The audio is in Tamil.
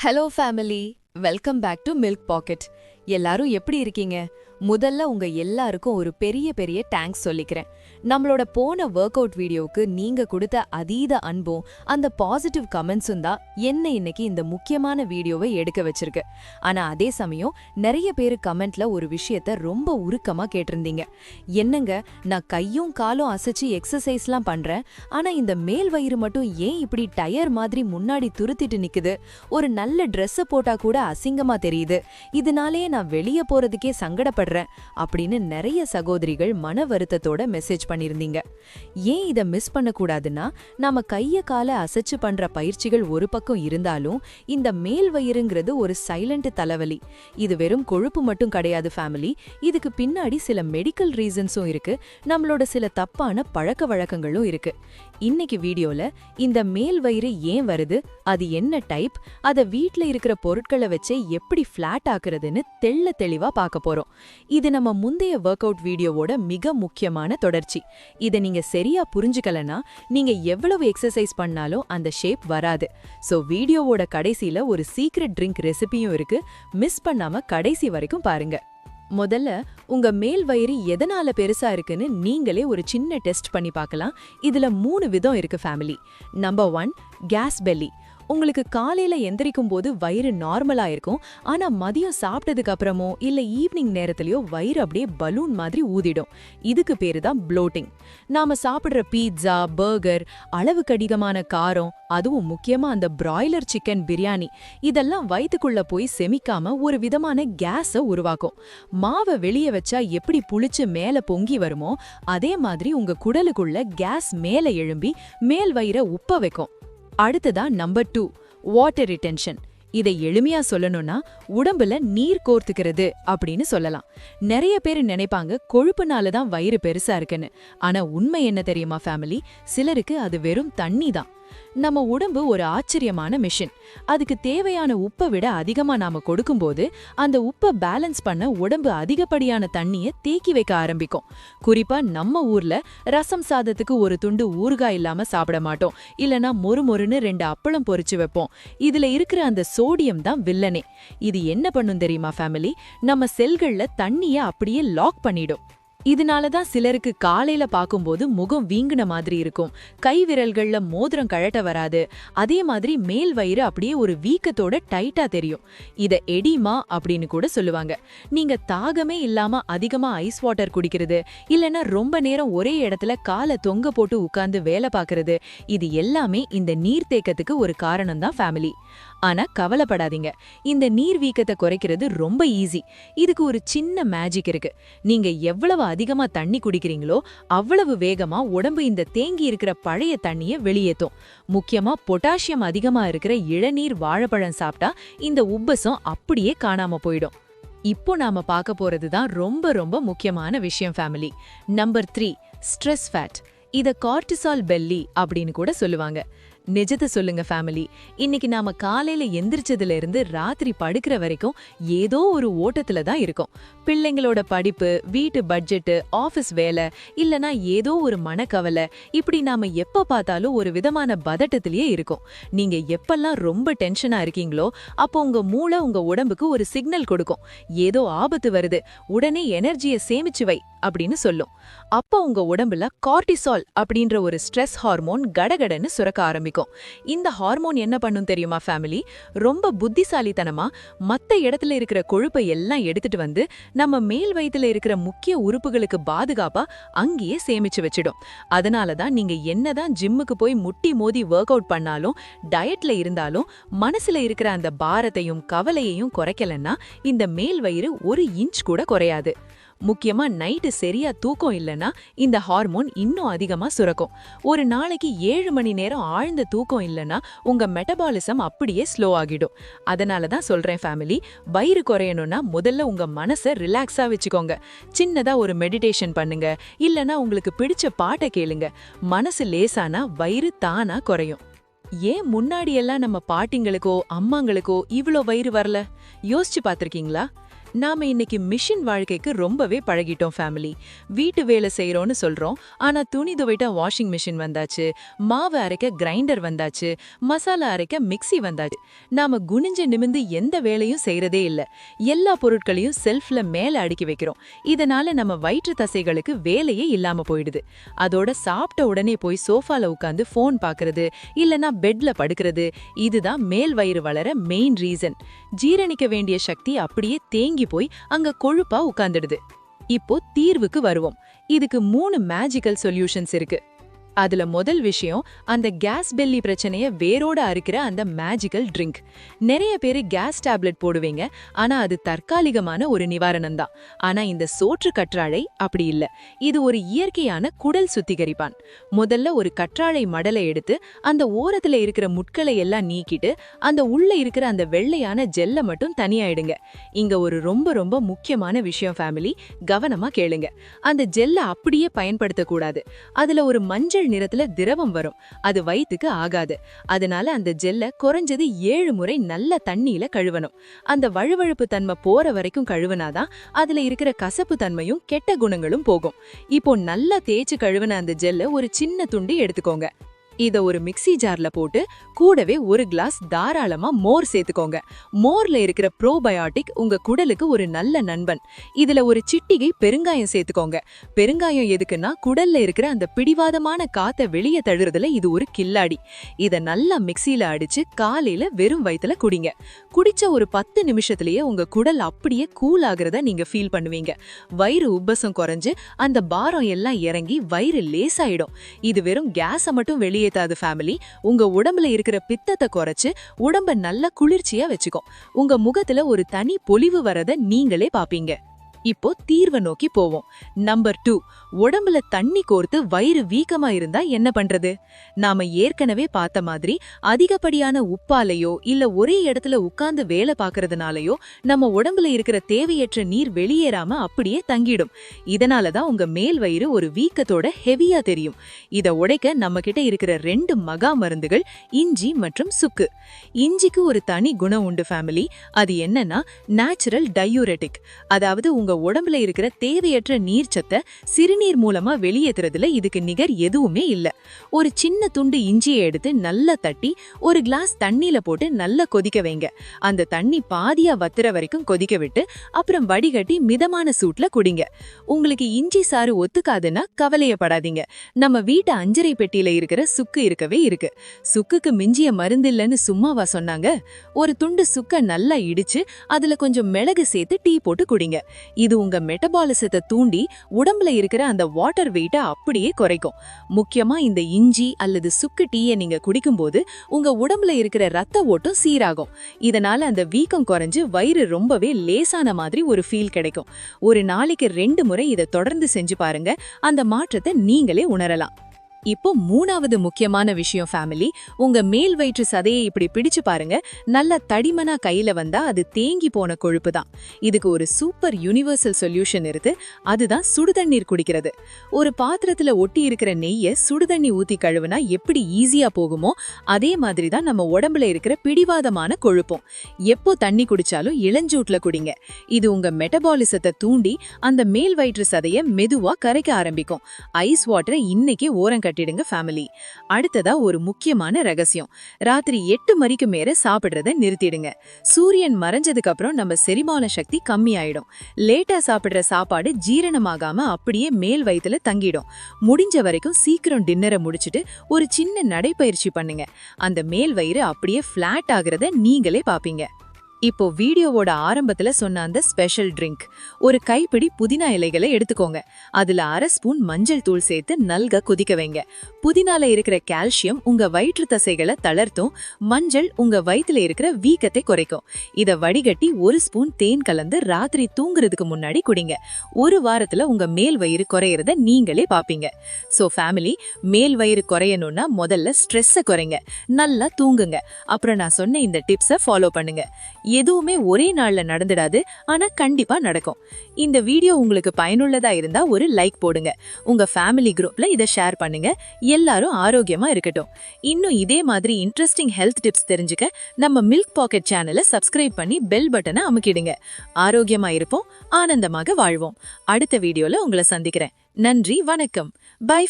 Hello family, welcome back to milk packet. எல்லாரும் எப்படி இருக்கீங்க? முதல்ல உங்க எல்லாருக்கும் ஒரு பெரிய பெரிய தேங்க்ஸ் சொல்லிக்கிறேன். நம்மளோட போன ஒர்க் அவுட் வீடியோவுக்கு நீங்க கொடுத்த அதீத அன்பும் அந்த பாசிட்டிவ் கமெண்ட்ஸும் தான் என்ன இன்னைக்கு இந்த முக்கியமான வீடியோவை எடுக்க வச்சிருக்கு. ஆனா அதே சமயம் நிறைய பேர் கமெண்ட்ல ஒரு விஷயத்த ரொம்ப உருக்கமா கேட்டிருந்தீங்க. என்னங்க, நான் கையும் காலும் அசைச்சு எக்ஸசைஸ்லாம் பண்றேன், ஆனா இந்த மேல் வயிறு மட்டும் ஏன் இப்படி டயர் மாதிரி முன்னாடி துருத்திட்டு நிக்குது? ஒரு நல்ல ட்ரெஸ்ஸை போட்டா கூட அசிங்கமா தெரியுது, இதனாலே நான் வெளியே போறதுக்கே சங்கடப்படுறேன் அப்படின்னு நிறைய சகோதரிகள் மன வருத்தத்தோட மெசேஜ் பண்ணிருந்தீங்க. ஏன் இதை மிஸ் பண்ணக்கூடாதுன்னா, நாம கைய கால அசைச்சு பண்ற பயிற்சிகள் ஒரு பக்கம் இருந்தாலும் இந்த மேல் வயிறுங்கிறது ஒரு சைலண்ட் தலைவலி. இது வெறும் கொழுப்பு மட்டும் கிடையாது ஃபேமிலி, இதுக்கு பின்னாடி சில மெடிக்கல் ரீசன்ஸும் இருக்கு, நம்மளோட சில தப்பான பழக்க வழக்கங்களும் இருக்கு. இன்னைக்கு வீடியோல இந்த மேல் வயிறு ஏன் வருது, அது என்ன டைப், அதை வீட்ல இருக்கிற பொருட்களை வச்சே எப்படி ஃபிளாட் ஆக்குறதுன்னு தெளிவா பார்க்க போறோம். இது நம்ம முந்தைய ஒர்க் அவுட் வீடியோவோட மிக முக்கியமான தொடர்ச்சி. இதை நீங்க சரியா புரிஞ்சுக்கலனா நீங்க எவ்வளவு எக்ஸசைஸ் பண்ணாலும் அந்த ஷேப் வராது. சோ வீடியோவோட கடைசியில ஒரு சீக்ரெட் ட்ரிங்க் ரெசிபியும் இருக்கு, மிஸ் பண்ணாம கடைசி வரைக்கும் பாருங்க. முதல்ல உங்க மேல் வயிறு எதனால பெருசா இருக்குன்னு நீங்களே ஒரு சின்ன டெஸ்ட் பண்ணி பார்க்கலாம். இதுல 3 விதம் இருக்கு ஃபேமிலி. Number 1, case belly. உங்களுக்கு காலையில எந்திரிக்கும் போது வயிறு நார்மலா இருக்கும், ஆனா மதியம் சாப்பிட்டதுக்கு அப்புறமோ இல்ல ஈவினிங் நேரத்திலயோ வயிறு அப்படியே பலூன் மாதிரி ஊதிடும். இதுக்கு பேரு தான் ப்ளோட்டிங். நாம சாப்பிடுற பீட்சா, பர்கர், அளவுக்கு அதிகமான காரம், அதுவும் முக்கியமா அந்த பிராய்லர் சிக்கன் பிரியாணி, இதெல்லாம் வயித்துக்குள்ள போய் செமிக்காம ஒரு விதமான கேஸை உருவாக்கும். மாவை வெளியே வச்சா எப்படி புளிச்சு மேல பொங்கி வருமோ, அதே மாதிரி உங்க குடலுக்குள்ள கேஸ் மேல எழும்பி மேல் வயிறை உப்ப வைக்கும். அடுத்ததா நம்பர் 2, வாட்டர் ரிட்டென்ஷன். இதை எளிமையா சொல்லணும்னா உடம்புல நீர் கோர்த்துக்கிறது அப்படின்னு சொல்லலாம். நிறைய பேர் நினைப்பாங்க கொழுப்புனால தான் வயிறு பெருசா இருக்குன்னு. ஆனா உண்மை என்ன தெரியுமா ஃபேமிலி? சிலருக்கு அது வெறும் தண்ணி தான். நம்ம உடம்பு ஒரு ஆச்சரியமான மிஷின். அதுக்கு தேவையான உப்பை விட அதிகமா நாம கொடுக்கும்போது அந்த உப்பை பேலன்ஸ் பண்ண உடம்பு அதிகப்படியான தண்ணியை தேக்கி வைக்க ஆரம்பிக்கும். குறிப்பா நம்ம ஊர்ல ரசம் சாதத்துக்கு ஒரு துண்டு ஊறுகாய் இல்லாம சாப்பிட மாட்டோம், இல்லனா மொறுமொறுன்னு 2 அப்பளம் பொரிச்சு வைப்போம். இதுல இருக்கிற அந்த சோடியம் தான் வில்லனே. இது என்ன பண்ணும் தெரியுமா ஃபேமிலி? நம்ம செல்கள்ல தண்ணிய அப்படியே லாக் பண்ணிடும். இதனாலதான் சிலருக்கு காலையில பாக்கும்போது முகம் வீங்கின மாதிரி இருக்கும், கை விரல்கள்ல மோதிரம் கழட்ட வராது, அதே மாதிரி மேல் வயிறு அப்படியே ஒரு வீக்கத்தோட டைட்டா தெரியும். இத எடிமா அப்படின்னு கூட சொல்லுவாங்க. நீங்க தாகமே இல்லாம அதிகமா ஐஸ் வாட்டர் குடிக்கிறது, இல்லனா ரொம்ப நேரம் ஒரே இடத்துல காலை தொங்க போட்டு உட்கார்ந்து வேலை பாக்குறது, இது எல்லாமே இந்த நீர்த்தேக்கத்துக்கு ஒரு காரணம் தான் ஃபேமிலி. ஆனா கவலைப்படாதீங்க, இந்த நீர் வீக்கத்தை குறைக்கிறது ரொம்ப ஈஸி. இதுக்கு ஒரு சின்ன மேஜிக் இருக்கு. நீங்க எவ்வளவு அதிகமா தண்ணி குடிக்கிறீங்களோ அவ்வளவு வேகமா உடம்பு இந்த தேங்கி இருக்கிற பழைய தண்ணியை வெளியேற்றும். முக்கியமா பொட்டாசியம் அதிகமா இருக்கிற இளநீர், வாழைப்பழம் சாப்பிட்டா இந்த உப்பசம் அப்படியே காணாம போயிடும். இப்போ நாம பார்க்க போறதுதான் ரொம்ப ரொம்ப முக்கியமான விஷயம் ஃபேமிலி. Number 3, stress fat. இத கார்டிசால் பெல்லி அப்படின்னு கூட சொல்லுவாங்க. நிஜத்தை சொல்லுங்க ஃபேமிலி, இன்னைக்கு நாம காலையில எந்திரிச்சதுல இருந்து ராத்திரி படுக்கிற வரைக்கும் ஏதோ ஒரு ஓட்டத்துல தான் இருக்கும். பிள்ளைங்களோட படிப்பு, வீட்டு பட்ஜெட், ஆபீஸ் வேலை, இல்லனா ஏதோ ஒரு மனக்கவலை, இப்படி நாம எப்ப பார்த்தாலும் ஒரு விதமான பதட்டத்திலேயே இருக்கும். நீங்க எப்பெல்லாம் ரொம்ப டென்ஷனா இருக்கீங்களோ அப்போ உங்க மூளை உங்க உடம்புக்கு ஒரு சிக்னல் கொடுக்கும், ஏதோ ஆபத்து வருது, உடனே எனர்ஜியை சேமிச்சு வை அப்படின்னு சொல்லும். அப்போ உங்க உடம்புல கார்டிசால் அப்படின்ற ஒரு ஸ்ட்ரெஸ் ஹார்மோன் கடகடன்னு சுரக்க ஆரம்பிக்கும். இந்த ஹார்மோன் என்ன பண்ணும் தெரியுமா ஃபேமிலி? ரொம்ப புத்திசாலித்தனமா மத்த இடத்துல இருக்கிற கொழுப்பை எல்லாம் எடுத்துட்டு வந்து நம்ம மேல் வயித்துல இருக்கிற முக்கிய உறுப்புகளுக்கு பாதுகாப்பா அங்கேயே சேமிச்சு வச்சிடும். அதனாலதான் நீங்க என்னதான் ஜிம்முக்கு போய் முட்டி மோதி ஒர்க் அவுட் பண்ணாலும், டயட்ல இருந்தாலும், மனசுல இருக்கிற அந்த பாரத்தையும் கவலையையும் குறைக்கலன்னா இந்த மேல் வயிறு 1 இன்ச் கூட குறையாது. முக்கியமா நைட்டு சரியா தூக்கம் இல்லைன்னா இந்த ஹார்மோன் இன்னும் அதிகமா சுரக்கும். ஒரு நாளைக்கு 7 மணி நேரம் ஆழ்ந்த தூக்கம் இல்லைன்னா உங்க மெட்டபாலிசம் அப்படியே ஸ்லோ ஆகிடும். அதனாலதான் சொல்றேன் ஃபேமிலி, வயிறு குறையணும்னா முதல்ல உங்க மனசை ரிலாக்ஸா வச்சுக்கோங்க. சின்னதா ஒரு மெடிடேஷன் பண்ணுங்க, இல்லனா உங்களுக்கு பிடிச்ச பாட்டை கேளுங்க. மனசு லேசானா வயிறு தானா குறையும். ஏன் முன்னாடியெல்லாம் நம்ம பாட்டிங்களுக்கோ அம்மாங்களுக்கோ இவ்ளோ வயிறு வரல? யோசிச்சு பார்த்திருக்கீங்களா? நாம இன்னைக்கு மிஷின் வாழ்க்கைக்கு ரொம்பவே பழகிட்டோம் ஃபேமிலி. வீட்டு வேலை செய்யறோம்னு சொல்றோம், ஆனா துணி துவைட்ட வாஷிங் மிஷின் வந்தாச்சு, மாவு அரைக்க கிரைண்டர் வந்தாச்சு, மசாலா அரைக்க மிக்ஸி வந்தாச்சு. நாம குனிஞ்சு நிமிந்து எந்த வேலையும் செய்யறதே இல்ல. எல்லா பொருட்களையும் செல்ஃப்ல மேல அடுக்கி வைக்கிறோம். இதனால நம்ம வயிற்று தசைகளுக்கு வேலையே இல்லாம போயிடுது. அதோட சாப்பிட்ட உடனே போய் சோஃபால உட்காந்து போன் பாக்குறது, இல்லனா பெட்ல படுக்கிறது, இதுதான் மேல் வயிறு வளர மெயின் ரீசன். ஜீரணிக்க வேண்டிய சக்தி அப்படியே தேங்கி போய் அங்க கொழுப்பா உட்கார்ந்துடுது. இப்போ தீர்வுக்கு வருவோம். இதுக்கு 3 மேஜிக்கல் சொல்யூஷன்ஸ் இருக்கு. அதுல முதல் விஷயம், அந்த கேஸ் பெல்லி பிரச்சனைய வேரோட அறுக்கிற அந்த மேஜிக்கல் ட்ரிங்க். நிறைய பேரு கேஸ் டேப்லெட் போடுவீங்க, ஆனா அது தற்காலிகமான ஒரு நிவாரணம் தான். ஆனா இந்த சோற்று கற்றாழை அப்படி இல்ல. இது ஒரு இயற்கையான குடல் சுத்திகரிப்பான். முதல்ல ஒரு கற்றாழை மடலை எடுத்து அந்த ஓரத்துல இருக்கிற முட்களை எல்லாம் நீக்கிட்டு அந்த உள்ள இருக்கிற அந்த வெள்ளையான ஜெல்ல மட்டும் தனியாயிடுங்க. இங்க ஒரு ரொம்ப ரொம்ப முக்கியமான விஷயம் ஃபேமிலி, கவனமா கேளுங்க. அந்த ஜெல்ல அப்படியே பயன்படுத்த கூடாது. அதுல ஒரு மஞ்சள் நிறத்துல திரவம் வரும். அது வயித்துக்கு ஆகாது. அதனால அந்த ஜெல்ல குறைஞ்சது 7 முறை நல்ல தண்ணியில கழுவணும். அந்த வழுவழுப்பு தன்மை போற வரைக்கும் கழுவுனாதான் அதுல இருக்கிற கசப்பு தன்மையும் கெட்ட குணங்களும் போகும். இப்போ நல்லா தேய்ச்சு கழுவுன அந்த ஜெல்ல ஒரு சின்ன துண்டு எடுத்துக்கோங்க. இத ஒரு மிக்ஸி ஜார்ல போட்டு கூடவே ஒரு கிளாஸ் தாராளமா மோர் சேர்த்துக்கோங்க. மோர்ல இருக்கிற ப்ரோபயோட்டிக் உங்க குடலுக்கு ஒரு நல்ல நண்பன். இதுல ஒரு சிட்டிகை பெருங்காயம் சேர்த்துக்கோங்க. பெருங்காயம் எதுக்குன்னா குடல்ல இருக்கிற அந்த பிடிவாதமான காத்தை வெளியே தள்ளுறதுல இது ஒரு கில்லாடி. இத நல்லா மிக்ஸில அடிச்சு காலையில வெறும் வயித்துல குடிங்க. குடிச்ச ஒரு 10 நிமிஷத்திலேயே உங்க குடல் அப்படியே கூல் ஆகுறத நீங்க ஃபீல் பண்ணுவீங்க. வயிறு உப்பசம் குறைஞ்சு அந்த பாரம் எல்லாம் இறங்கி வயிறு லேசாயிடும். இது வெறும் கேஸ மட்டும் வெளியேத்தாது ஃபேமிலி, உங்க உடம்புல இருக்கிற பித்தத்தை குறைச்சு உடம்ப நல்லா குளிர்ச்சியா வச்சுக்கும். உங்க முகத்துல ஒரு தனி பொலிவு வரத நீங்களே பாப்பீங்க. இப்போ தீர்வை நோக்கி போவோம். நம்பர் 2, உடம்புல தண்ணி கோர்த்து வயிறு வீக்கமா இருந்தா என்ன பண்றது? நாம ஏற்கனவே பார்த்த மாதிரி அதிகப்படியான உப்பாலையோ இல்ல ஒரே இடத்துல உட்கார்ந்து வேலை பார்க்கறதுனாலயோ நம்ம உடம்புல இருக்கிற தேவையற்ற நீர் வெளியேறாம அப்படியே தங்கிடும். இதனாலதான் உங்க மேல் வயிறு ஒரு வீக்கத்தோட ஹெவியா தெரியும். இத உடைக்க நம்ம கிட்ட இருக்கிற 2 மகா மருந்துகள் இஞ்சி மற்றும் சுக்கு. இஞ்சிக்கு ஒரு தனி குணம் உண்டு ஃபேமிலி. அது என்னன்னா நேச்சுரல் டயூரெட்டிக். அதாவது உங்க உடம்புல இருக்கிற தேவையற்ற நீர்ச்சத்தை சிறுநீர் மூலமா வெளியேற்றுறதுல இதுக்கு நிகர் எதுவுமே இல்ல. ஒரு சின்ன துண்டு இஞ்சியை எடுத்து நல்லா தட்டி ஒரு கிளாஸ் தண்ணியில போட்டு நல்லா கொதிக்க வைங்க. அந்த தண்ணி பாதியா வத்துற வரைக்கும் கொதிக்க விட்டு அப்புறம் வடிகட்டி மிதமான சூட்ல குடிங்க. உங்களுக்கு இஞ்சி சாறு ஒத்துக்காதுன்னா கவலையப்படாதீங்க. நம்ம வீட்டு அஞ்சரை பெட்டியில இருக்கிற சுக்கு இருக்கவே இருக்கு. சுக்குக்கு மிஞ்சிய மருந்து இல்லைன்னு சும்மாவா சொன்னாங்க? ஒரு துண்டு சுக்க நல்லா இடிச்சு அதுல கொஞ்சம் மிளகு சேர்த்து டீ போட்டு குடிங்க. இது உங்க மெட்டபாலிசத்தை தூண்டி உடம்புல இருக்கிற அந்த வாட்டர் வெயிட்ட அப்படியே குறைக்கும். முக்கியமா இந்த இஞ்சி அல்லது சுக்கு டீயை நீங்க குடிக்கும்போது உங்க உடம்புல இருக்கிற ரத்த ஓட்டம் சீராகும். இதனால அந்த வீக்கம் குறைஞ்சு வயிறு ரொம்பவே லேசான மாதிரி ஒரு ஃபீல் கிடைக்கும். ஒரு நாளைக்கு 2 முறை இதை தொடர்ந்து செஞ்சு பாருங்க. அந்த மாற்றத்தை நீங்களே உணரலாம். இப்போ 3வது முக்கியமான விஷயம் ஃபேமிலி, உங்க மேல் வயிற்று சதையை இப்படி பிடிச்சு பாருங்க. நல்ல தடிமனா கையில வந்தா அது தேங்கி போன கொழுப்பு தான். இதுக்கு ஒரு சூப்பர் யூனிவர்சல் சொல்யூஷன் இருக்கு. அதுதான் சுடுதண்ணீர் குடிக்கிறது. ஒரு பாத்திரத்துல ஒட்டி இருக்கிற நெய்யை சுடுதண்ணி ஊத்தி கழுவுனா எப்படி ஈஸியா போகுமோ அதே மாதிரி தான் நம்ம உடம்புல இருக்கிற பிடிவாதமான கொழுப்பும். எப்போ தண்ணி குடிச்சாலும் இளஞ்சூட்ல குடிங்க. இது உங்க மெட்டபாலிசத்தை தூண்டி அந்த மேல் வயிற்று சதையை மெதுவா கரைக்க ஆரம்பிக்கும். ஐஸ் வாட்டரை இன்னைக்கே ஓரம் கட்டிடுங்க ஃபேமிலி. அடுத்ததா ஒரு முக்கியமான ரகசியம், ராத்திரி 8 மணிக்கு மேல சாப்பிடுறத நிறுத்திடுங்க. சூரியன் மறைஞ்சதுக்கு அப்புறம் நம்ம செரிமான சக்தி கம்மியாயிடும். லேட்டா சாப்பிடுற சாப்பாடு ஜீரணமாகாம அப்படியே மேல் வயித்துல தங்கிடும். முடிஞ்ச வரைக்கும் சீக்கிரம் டின்னரை முடிச்சிட்டு ஒரு சின்ன நடைப்பயிற்சி பண்ணுங்க. அந்த மேல் வயிறு அப்படியே பிளாட் ஆகுறத நீங்களே பாப்பீங்க. இப்போ வீடியோவோட ஆரம்பத்துல சொன்ன அந்த ஸ்பெஷல் ட்ரிங்க், ஒரு கைப்பிடி புதினா இலைகளை எடுத்துக்கோங்க. அதுல 1/2 ஸ்பூன் மஞ்சள் தூள் சேர்த்து நல்க கொதிக்க வைங்க. புதினால இருக்கிற கால்சியம் உங்க வயிற்று தசைகளை தளர்த்தும். மஞ்சள் உங்க வயிற்றுல இருக்கிற வீக்கத்தை குறைக்கும். இத வடிகட்டி 1 ஸ்பூன் தேன் கலந்து ராத்திரி தூங்குறதுக்கு முன்னாடி குடிங்க. ஒரு வாரத்துல உங்க மேல் வயிறு குறையறத நீங்களே பாப்பீங்க. சோ ஃபேமிலி, மேல் வயிறு குறையணும்னா முதல்ல ஸ்ட்ரெஸ்ஸை குறைங்க, நல்லா தூங்குங்க. அப்புறம் நான் சொன்ன இந்த டிப்ஸை ஃபாலோ பண்ணுங்க. எதுவுமே ஒரே நாள்ல நடந்துடாது, ஆனா கண்டிப்பா நடக்கும். இந்த வீடியோ உங்களுக்கு பயனுள்ளதா இருந்தா ஒரு லைக் போடுங்க. உங்க ஃபேமிலி குரூப்ல இத ஷேர் பண்ணுங்க. எல்லாரும் ஆரோக்கியமா இருக்கட்டும். இன்னும் இதே மாதிரி இன்ட்ரெஸ்டிங் ஹெல்த் டிப்ஸ் தெரிஞ்சுக்க நம்ம மில்க் பாக்கெட் சேனலை சப்ஸ்கிரைப் பண்ணி பெல் பட்டனை அமுக்கிடுங்க. ஆரோக்கியமா இருப்போம், ஆனந்தமாக வாழ்வோம். அடுத்த வீடியோல உங்களை சந்திக்கிறேன். நன்றி, வணக்கம். பை.